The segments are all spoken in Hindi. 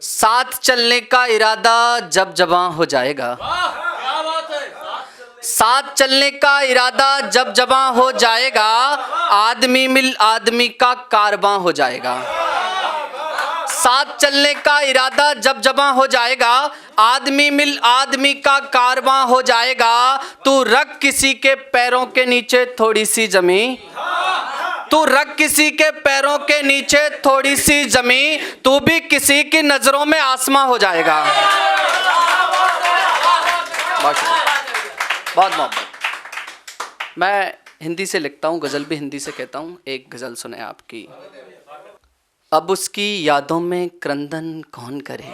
साथ चलने का इरादा जब जवां हो जाएगा, साथ चलने का इरादा जब जवां हो जाएगा, आदमी मिल आदमी का कारवां हो जाएगा। साथ चलने का इरादा जब जवां हो जाएगा, आदमी मिल आदमी का कारवां हो जाएगा। तू रख किसी के पैरों के नीचे थोड़ी सी जमीन, तू रख किसी के पैरों के नीचे थोड़ी सी जमीन, तू भी किसी की नजरों में आसमां हो जाएगा। बहुत मोहब्बत। मैं हिंदी से लिखता हूँ, गज़ल भी हिंदी से कहता हूँ। एक गज़ल सुने आपकी। अब उसकी यादों में क्रंदन कौन करे,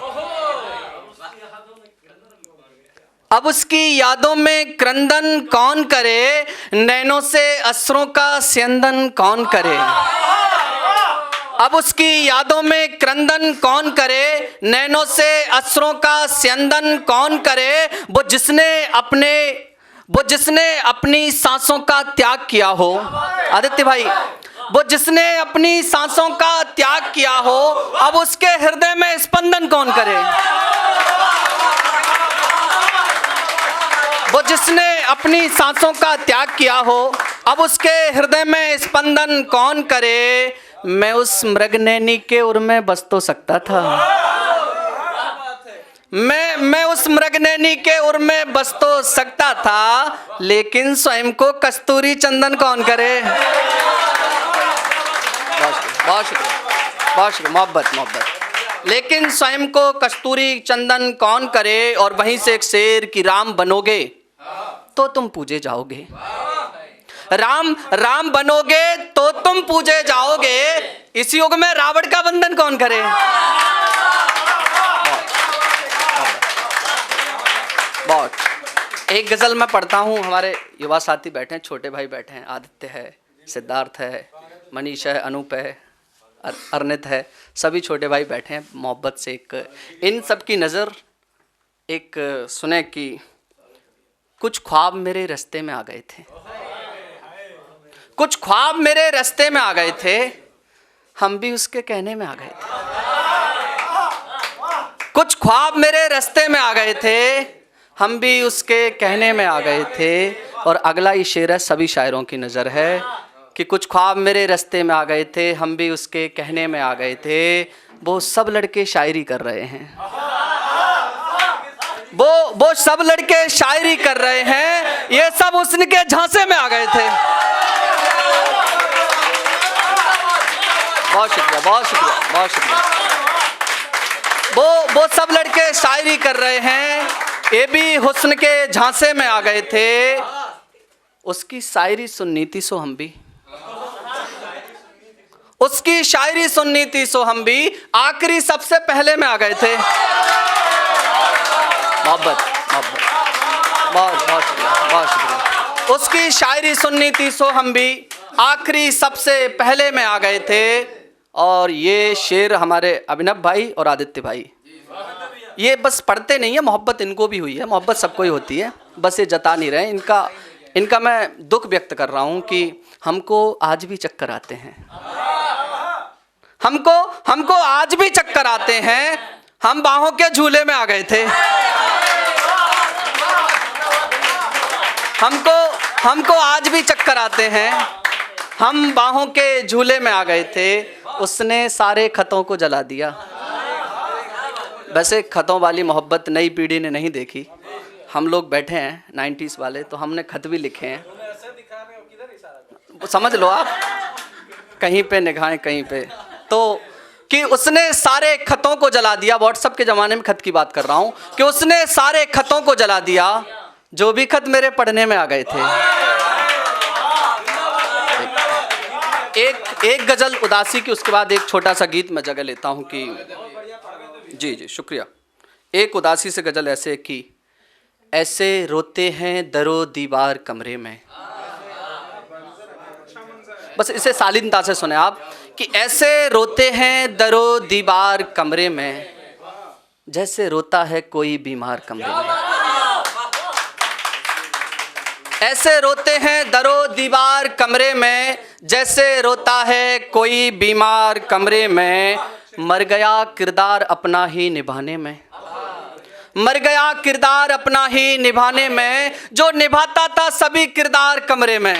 अब उसकी यादों में क्रंदन कौन करे, नैनों से असरों का स्यंदन कौन करे। अब उसकी यादों में क्रंदन कौन करे, नैनों से असरों का स्यंदन कौन करे। वो जिसने अपनी सांसों का त्याग किया हो, आदित्य भाई, वो जिसने अपनी सांसों का त्याग किया हो, अब उसके हृदय में स्पंदन कौन करे। वो जिसने अपनी सांसों का त्याग किया हो, अब उसके हृदय में स्पंदन कौन करे। मैं उस मृगनैनी के उर में बस तो सकता था, मैं उस मृगनैनी के उर में बस तो सकता था, लेकिन स्वयं को कस्तूरी चंदन कौन करे। बहुत शुक्रिया, मोहब्बत। लेकिन स्वयं को कस्तूरी चंदन कौन करे। और वहीं से एक शेर की राम बनोगे तो तुम पूजे जाओगे, राम बनोगे तो तुम पूजे जाओगे, इस युग में रावण का वंदन कौन करे। बहुत। एक गजल मैं पढ़ता हूँ। हमारे युवा साथी बैठे हैं, छोटे भाई बैठे हैं, आदित्य है, सिद्धार्थ है, मनीष है, अनूप है, अर्नित है, सभी छोटे भाई बैठे हैं। मोहब्बत से एक इन सब की नज़र एक सुने कि कुछ ख्वाब मेरे रास्ते में आ गए थे, कुछ ख्वाब मेरे रास्ते में आ गए थे, हम भी उसके कहने में आ गए थे। कुछ ख्वाब मेरे रास्ते में आ गए थे, हम भी उसके कहने में आ गए थे। और अगला ही शेर है, सभी शायरों की नज़र है कि कुछ ख्वाब मेरे रास्ते में आ गए थे, हम भी उसके कहने में आ गए थे। वो सब लड़के शायरी कर रहे हैं, वो सब लड़के शायरी कर रहे हैं, ये सब हुस्न के झांसे में आ गए थे। बहुत शुक्रिया, बहुत शुक्रिया, बहुत शुक्रिया। वो सब लड़के शायरी कर रहे हैं, ये भी हुस्न के झांसे में आ गए थे। उसकी शायरी सुननी थी सो हम भी, उसकी शायरी सुननी थी सो हम भी, आखिरी सबसे पहले में आ गए थे। मोहब्बत, बहुत शुक्रिया, बहुत शुक्रिया। उसकी शायरी सुननी थी सो हम भी, आखिरी सबसे पहले में आ गए थे। और ये शेर हमारे अभिनव भाई और आदित्य भाई, ये बस पढ़ते नहीं है, मोहब्बत इनको भी हुई है, मोहब्बत सबको ही होती है, बस ये जता नहीं रहे। इनका मैं दुख व्यक्त कर रहा हूँ कि हमको आज भी चक्कर आते हैं, हमको आज भी चक्कर आते हैं। हम बाहों के झूले में आ गए थे, हमको आज भी चक्कर आते हैं, हम बाहों के झूले में आ गए थे। उसने सारे खतों को जला दिया। वैसे खतों वाली मोहब्बत नई पीढ़ी ने नहीं देखी, हम लोग बैठे हैं 90s वाले, तो हमने खत भी लिखे हैं, समझ लो आप, कहीं पे निगाहें कहीं पे, तो कि उसने सारे खतों को जला दिया। व्हाट्सएप के ज़माने में खत की बात कर रहा हूँ, कि उसने सारे खतों को जला दिया, जो भी खत मेरे पढ़ने में आ गए थे। एक गज़ल उदासी की, उसके बाद एक छोटा सा गीत मैं जगह लेता हूँ कि जी शुक्रिया। एक उदासी से गज़ल ऐसे कि ऐसे रोते हैं दरो दीवार कमरे में, बस इसे शालीनता से सुने आप, कि ऐसे रोते हैं दरो दीवार कमरे में, जैसे रोता है कोई बीमार कमरे में। ऐसे रोते हैं दरो दीवार कमरे में, जैसे रोता है कोई बीमार कमरे में। मर गया किरदार अपना ही निभाने में, मर गया किरदार अपना ही निभाने में, जो निभाता था सभी किरदार कमरे में,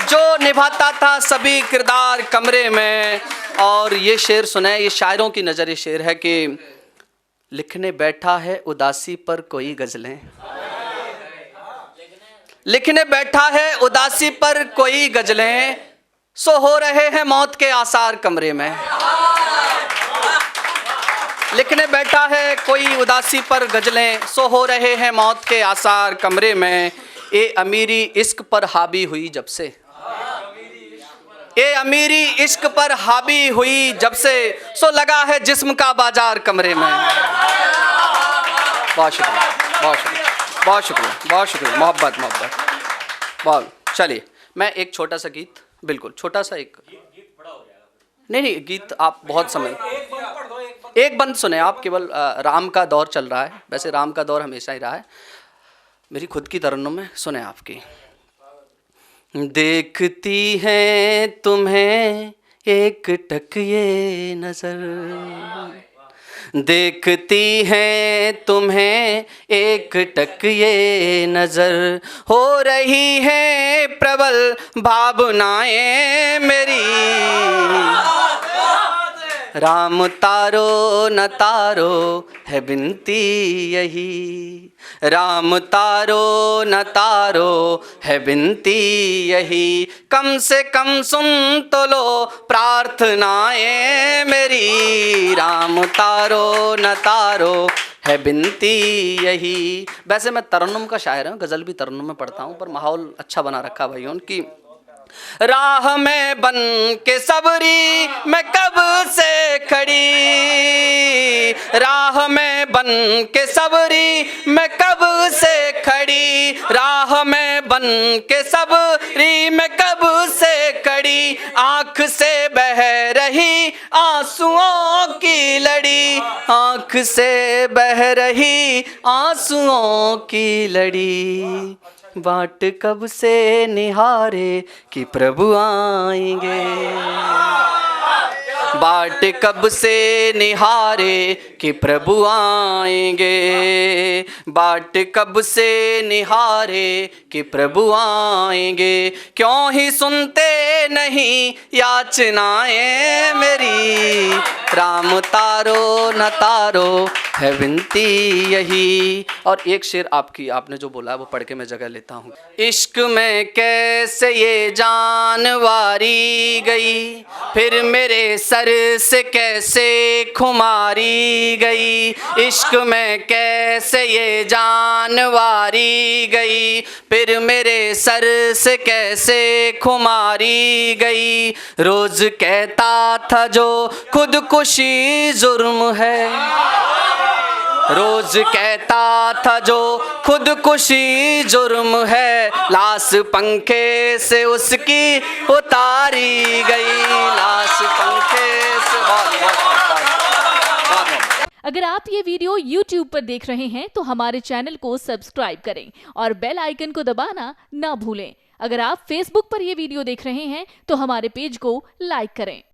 जो निभाता था सभी किरदार कमरे में। और ये शेर सुने, ये शायरों की नज़र ये शेर है कि लिखने बैठा है उदासी पर कोई गज़लें, लिखने बैठा है उदासी पर कोई गज़लें, सो हो रहे हैं मौत के आसार कमरे में। लिखने बैठा है कोई उदासी पर गज़लें, सो हो रहे हैं मौत के आसार कमरे में। ए अमीरी इश्क पर हावी हुई जब से, ए अमीरी इश्क पर हावी हुई जब से, सो लगा है जिस्म का बाजार कमरे में। बहुत शुक्रिया, बहुत शुक्रिया, बहुत शुक्रिया, बहुत शुक्रिया, मोहब्बत मोहब्बत बहुत। चलिए मैं एक छोटा सा गीत, बिल्कुल छोटा सा एक, नहीं गीत आप बहुत समय, एक बंद सुने आप, केवल राम का दौर चल रहा है, वैसे राम का दौर हमेशा ही रहा है, मेरी खुद की तरन्नुम में सुने आपकी। देखती हैं तुम्हें एक टक ये नजर, देखती हैं तुम्हें एक टक ये नजर, हो रही है प्रबल भावनाएं मेरी, राम तारो न तारो है बिनती यही, राम तारो न तारो है बिनती यही, कम से कम सुन तो लो प्रार्थनाएं मेरी, राम तारो न तारो है बिनती यही। वैसे मैं तरन्नुम का शायर हूँ, गज़ल भी तरन्नुम में पढ़ता हूँ, पर माहौल अच्छा बना रखा भाइयों की। राह में बन के सबरी मैं कब से खड़ी, राह में बन के सबरी मैं कब से खड़ी, राह में बन के सबरी मैं कब से खड़ी, आँख से बह रही आंसुओं की लड़ी, आँख से बह रही आंसुओं की लड़ी, बाट कब से निहारे कि प्रभु आएंगे, बाट कब से निहारे कि प्रभु आएंगे, बाट कब से निहारे कि प्रभु आएंगे, क्यों ही सुनते नहीं याचनाएं मेरी, राम तारो न तारो है विनती यही। और एक शेर आपकी, आपने जो बोला वो पढ़ के मैं जगह लेता हूँ। इश्क में कैसे ये जानवारी गई, फिर मेरे सर से कैसे खुमारी गई, इश्क में कैसे ये जानवारी गई, फिर मेरे सर से कैसे खुमारी गई, रोज कहता था जो खुदकुशी जुर्म है, रोज कहता था जो खुदकुशी जुर्म है, लाश पंखे से उसकी उतारी गई, लाश पंखे से। अगर आप ये वीडियो YouTube पर देख रहे हैं तो हमारे चैनल को सब्सक्राइब करें और बेल आइकन को दबाना ना भूलें। अगर आप Facebook पर ये वीडियो देख रहे हैं तो हमारे पेज को लाइक करें।